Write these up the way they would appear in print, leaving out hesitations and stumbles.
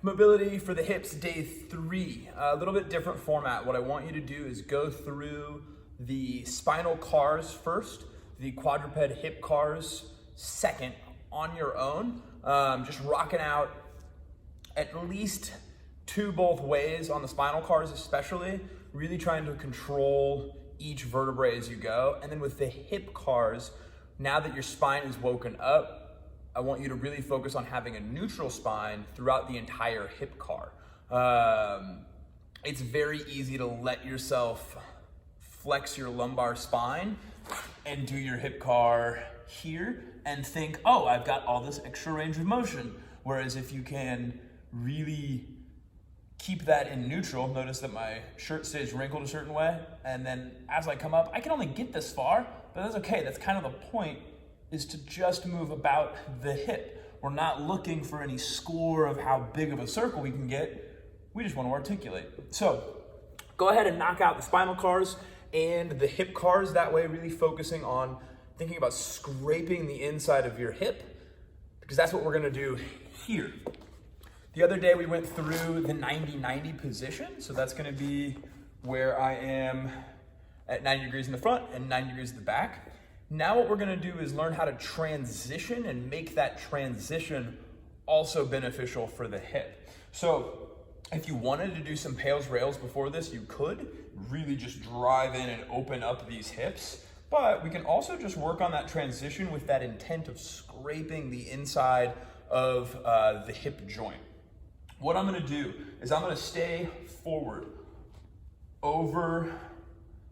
Mobility for the hips, day 3. A little bit different format. What I want you to do is go through the spinal cars first, the quadruped hip cars second on your own. Just rocking out at least 2 both ways on the spinal cars especially, really trying to control each vertebrae as you go. And then with the hip cars, now that your spine is woken up, I want you to really focus on having a neutral spine throughout the entire hip car. It's very easy to let yourself flex your lumbar spine and do your hip car here and think, oh, I've got all this extra range of motion. Whereas if you can really keep that in neutral, notice that my shirt stays wrinkled a certain way, and then as I come up, I can only get this far, but that's okay. That's kind of the point, is to just move about the hip. We're not looking for any score of how big of a circle we can get. We just want to articulate. So go ahead and knock out the spinal cars and the hip cars. That way, really focusing on thinking about scraping the inside of your hip, because that's what we're gonna do here. The other day we went through the 90-90 position. So that's gonna be where I am at 90 degrees in the front and 90 degrees at the back. Now what we're gonna do is learn how to transition and make that transition also beneficial for the hip. So if you wanted to do some pails rails before this, you could really just drive in and open up these hips. But we can also just work on that transition with that intent of scraping the inside of the hip joint. What I'm gonna do is I'm gonna stay forward over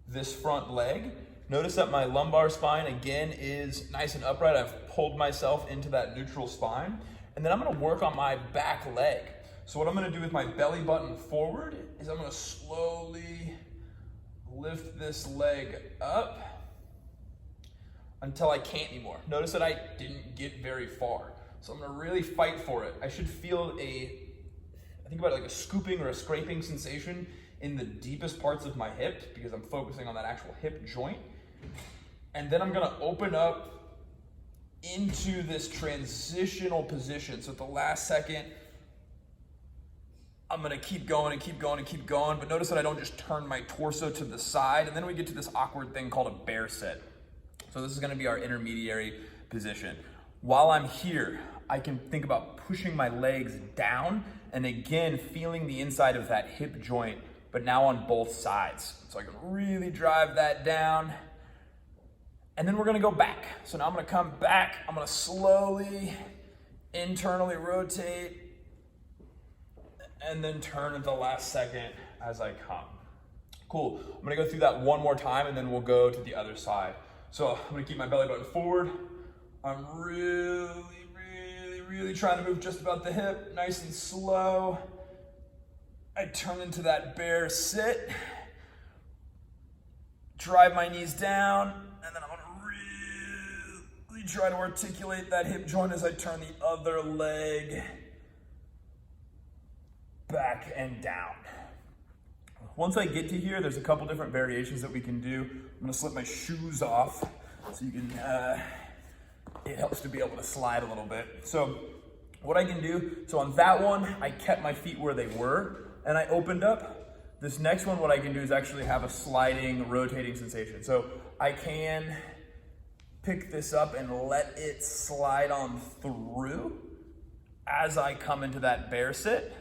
this front leg. Notice that my lumbar spine, again, is nice and upright. I've pulled myself into that neutral spine. And then I'm gonna work on my back leg. So what I'm gonna do with my belly button forward is I'm gonna slowly lift this leg up until I can't anymore. Notice that I didn't get very far. So I'm gonna really fight for it. I should feel I think about it like a scooping or a scraping sensation in the deepest parts of my hips, because I'm focusing on that actual hip joint. And then I'm gonna open up into this transitional position. So at the last second, I'm gonna keep going and keep going and keep going, but notice that I don't just turn my torso to the side, and then we get to this awkward thing called a bear sit. So this is gonna be our intermediary position. While I'm here, I can think about pushing my legs down and again, feeling the inside of that hip joint, but now on both sides. So I can really drive that down. And then we're gonna go back. So now I'm gonna come back. I'm gonna slowly internally rotate and then turn at the last second as I come. Cool. I'm gonna go through that one more time and then we'll go to the other side. So I'm gonna keep my belly button forward. I'm really trying to move just about the hip, nice and slow. I turn into that bear sit, drive my knees down, and then I'm gonna really try to articulate that hip joint as I turn the other leg back and down. Once I get to here, there's a couple different variations that we can do. I'm gonna slip my shoes off so you can, it helps to be able to slide a little bit. So what I can do, so on that one, I kept my feet where they were and I opened up. This next one, what I can do is actually have a sliding, rotating sensation. So I can pick this up and let it slide on through as I come into that bear sit.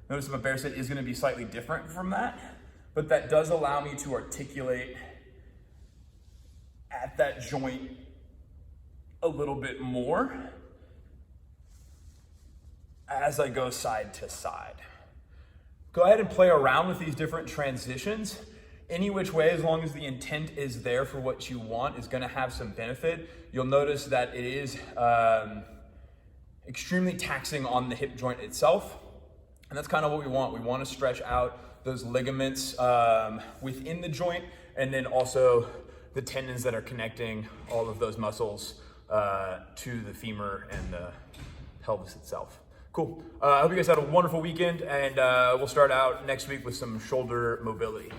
Notice my bear sit is gonna be slightly different from that, but that does allow me to articulate at that joint a little bit more as I go side to side. Go ahead and play around with these different transitions. Any which way, as long as the intent is there for what you want, is gonna have some benefit. You'll notice that it is extremely taxing on the hip joint itself. And that's kind of what we want. We want to stretch out those ligaments within the joint, and then also the tendons that are connecting all of those muscles to the femur and the pelvis itself. Cool. I hope you guys had a wonderful weekend, and we'll start out next week with some shoulder mobility.